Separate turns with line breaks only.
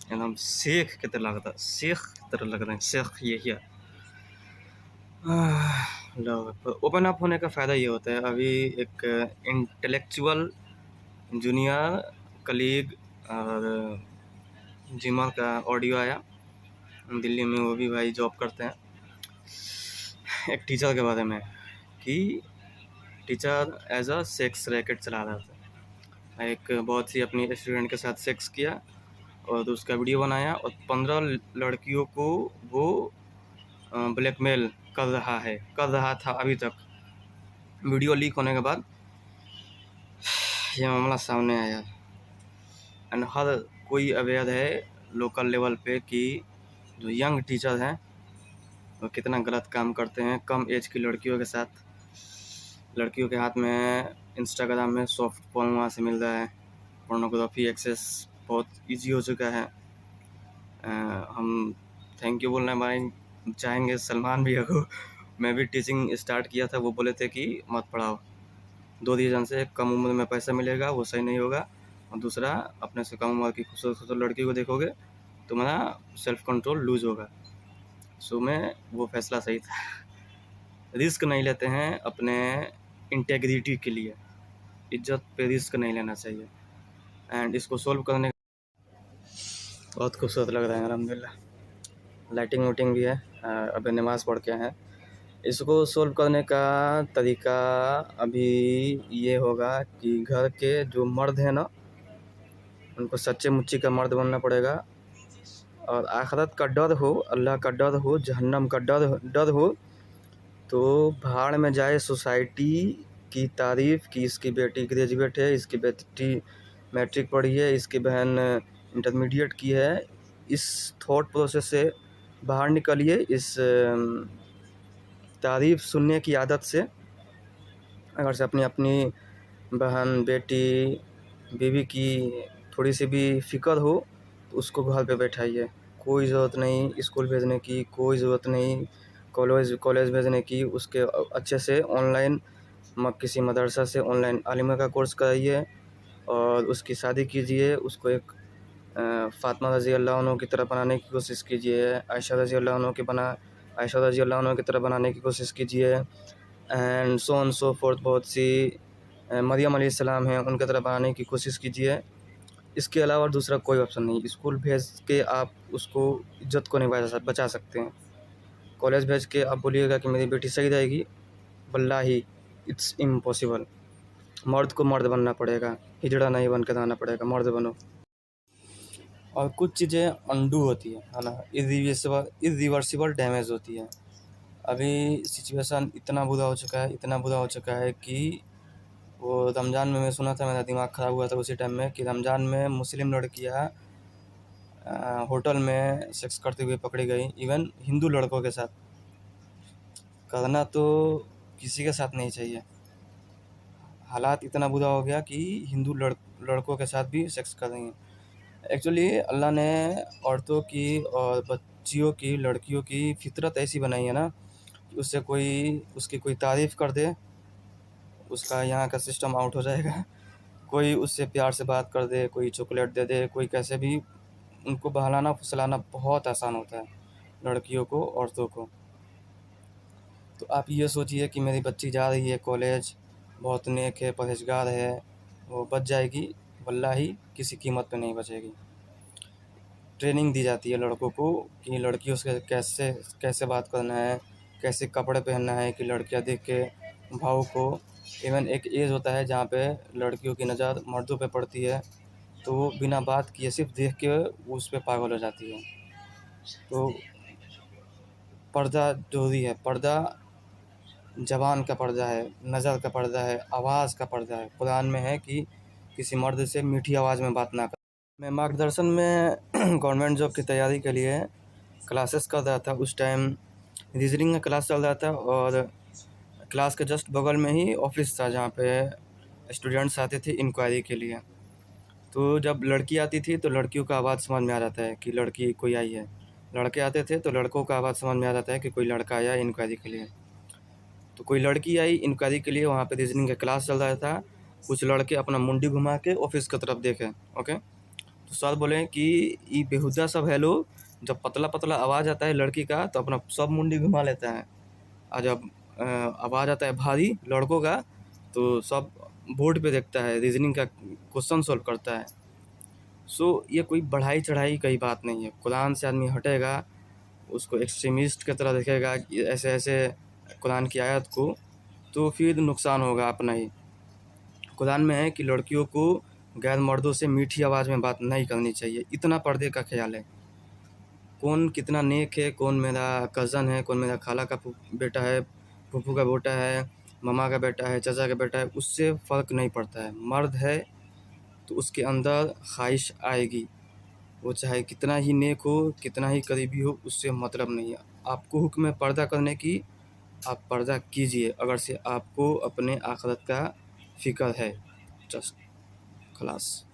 एकदम शेख की तरह लगता है, शेख की तरह लग रहे हैं, शेख ये क्या। ओपन अप होने का फ़ायदा ये होता है, अभी एक इंटेलेक्चुअल जूनियर कलीग और जिमर का ऑडियो आया, दिल्ली में वो भी भाई जॉब करते हैं, एक टीचर के बारे में कि teacher as a sex racket चला रहा था, एक बहुत सी अपनी स्टूडेंट के साथ सेक्स किया और उसका वीडियो बनाया और 15 लड़कियों को वो ब्लैकमेल कर रहा था अभी तक। वीडियो लीक होने के बाद ये मामला सामने आया एंड हर कोई अवेयर है लोकल लेवल पे कि जो यंग टीचर हैं वो कितना गलत काम करते हैं कम एज की लड़कियों के साथ। लड़कियों के हाथ में इंस्टाग्राम में सॉफ्ट पोर्न वहाँ से मिल रहा है, पोर्नोग्राफी एक्सेस बहुत इजी हो चुका है। हम थैंक यू बोलना भाई चाहेंगे सलमान भैया को। मैं भी टीचिंग स्टार्ट किया था, वो बोले थे कि मत पढ़ाओ, 2 रीज़न से, कम उम्र में पैसा मिलेगा वो सही नहीं होगा, और दूसरा अपने से कम उम्र की खूबसूरत लड़की को देखोगे तुम्हारा सेल्फ कंट्रोल लूज होगा। सो मैं वो फैसला सही था। रिस्क नहीं लेते हैं अपने इंटेग्रिटी के लिए, इज्जत पे रिस्क नहीं लेना चाहिए। एंड इसको सोल्व करने बहुत खूबसूरत लग रहा है अल्हम्दुलिल्लाह, लाइटिंग वोटिंग भी है। अभी नमाज़ पढ़ के हैं। इसको सोल्व करने का तरीका अभी ये होगा कि घर के जो मर्द हैं ना उनको सच्चे मुच्ची का मर्द बनना पड़ेगा, और आखिरत का डर हो, अल्लाह का डर हो, जहन्नम का डर हो, तो भाड़ में जाए सोसाइटी की तारीफ़ कि इसकी बेटी ग्रेजुएट है, इसकी बेटी मैट्रिक पढ़ी है, इसकी बहन इंटरमीडिएट की है। इस थॉट प्रोसेस से बाहर निकलिए, इस तारीफ़ सुनने की आदत से। अगर से अपनी अपनी बहन, बेटी, बीवी की थोड़ी सी भी फ़िक्र हो तो उसको घर पे बैठाइए। कोई ज़रूरत नहीं स्कूल भेजने की, कोई ज़रूरत नहीं कॉलेज भेजने की। उसके अच्छे से ऑनलाइन किसी मदरसा से ऑनलाइन आलिमा का कोर्स कराइए और उसकी शादी कीजिए। उसको एक फ़ातिमा रज़ी अल्लाह अन्हा की तरह बनाने की कोशिश कीजिए, आयशा रज़ी अल्लाह अन्हा की तरह बनाने की कोशिश कीजिए, and so on so fourth. बहुत सी मरियम अलैहिस्सलाम हैं, उनकी तरह बनाने की कोशिश कीजिए। इसके अलावा दूसरा कोई ऑप्शन नहीं। स्कूल भेज के आप उसको इज़्ज़त को नहीं बचा सकते हैं। कॉलेज भेज के आप बोलिएगा कि मेरी बेटी सही रहेगी, वल्लाही इट्स इम्पॉसिबल। मर्द को मर्द बनना पड़ेगा, हिजड़ा नहीं बन के रहना पड़ेगा, मर्द बनो। और कुछ चीज़ें अनडू होती है ना, इरिवर्सिबल डैमेज होती है। अभी सिचुएशन इतना बुरा हो चुका है कि वो रमज़ान में मैं सुना था, मेरा दिमाग ख़राब हुआ था उसी टाइम में कि रमज़ान में मुस्लिम लड़कियाँ होटल में सेक्स करते हुए पकड़ी गई। इवन हिंदू लड़कों के साथ करना तो किसी के साथ नहीं चाहिए। हालात इतना बुरा हो गया कि हिंदू लड़कों के साथ भी सेक्स कर रही हैं। एक्चुअली अल्लाह ने औरतों की और बच्चियों की, लड़कियों की फितरत ऐसी बनाई है ना कि उससे कोई उसकी कोई तारीफ़ कर दे, उसका यहाँ का सिस्टम आउट हो जाएगा। कोई उससे प्यार से बात कर दे, कोई चॉकलेट दे दे, कोई कैसे भी उनको बहलाना फुसलाना बहुत आसान होता है लड़कियों को, औरतों को। तो आप ये सोचिए कि मेरी बच्ची जा रही है कॉलेज, बहुत नेक है, परहेज़गार है, वो बच जाएगी, वल्लाही किसी कीमत पे नहीं बचेगी। ट्रेनिंग दी जाती है लड़कों को कि लड़कियों से कैसे कैसे बात करना है, कैसे कपड़े पहनना है कि लड़कियां देख के भावुक हो। इवन एक एज होता है जहाँ पे लड़कियों की नज़र मर्दों पे पड़ती है, तो वो बिना बात किए सिर्फ देख के वो उस पर पागल हो जाती है। तो पर्दा ज़रूरी है। पर्दा ज़बान का पर्दा है, नज़र का पर्दा है, आवाज़ का पर्दा है। कुरान में है कि किसी मर्द से मीठी आवाज़ में बात ना कर। मैं मार्गदर्शन में गवर्नमेंट जॉब की तैयारी के लिए क्लासेस कर रहा था। उस टाइम रीजनिंग का क्लास चल रहा था और क्लास के जस्ट बगल में ही ऑफिस था जहाँ पे स्टूडेंट्स आते थे इंक्वायरी के लिए। तो जब लड़की आती थी तो लड़कियों का आवाज़ समझ में आ जाता है कि लड़की कोई आई है, लड़के आते थे तो लड़कों का आवाज़ समझ में आ जाता है कि कोई लड़का आया है इंक्वायरी के लिए। तो कोई लड़की आई इंक्वायरी के लिए, वहाँ पे रीजनिंग का क्लास चल रहा था। कुछ लड़के अपना मुंडी घुमा के ऑफिस की तरफ देखे, ओके। तो सर बोले कि ये बेहुदा सब है लोग, जब पतला पतला आवाज़ आता है लड़की का तो अपना सब मुंडी घुमा लेता है, और जब आवाज़ आता है भारी लड़कों का तो सब बोर्ड पे देखता है, रीजनिंग का क्वेश्चन सॉल्व करता है। सो ये कोई बढ़ाई चढ़ाई की बात नहीं है। कुरान से आदमी हटेगा, उसको एक्सट्रीमिस्ट की तरह देखेगा कि ऐसे ऐसे कुरान की आयत को, तो फिर नुकसान होगा अपना ही। कुरान में है कि लड़कियों को गैर मर्दों से मीठी आवाज़ में बात नहीं करनी चाहिए, इतना पर्दे का ख्याल है। कौन कितना नेक है, कौन मेरा कज़न है, कौन मेरा खाला का बेटा है, फूफू का बेटा है, मामा का बेटा है, चाचा का बेटा है, उससे फ़र्क नहीं पड़ता है। मर्द है तो उसके अंदर ख्वाहिश आएगी, वो चाहे कितना ही नेक हो, कितना ही करीबी हो, उससे मतलब नहीं है। आपको हुक्म है पर्दा करने की, आप पर्दा कीजिए, अगर से आपको अपने आखिरत का फ़िक्र है। जस्ट खलास।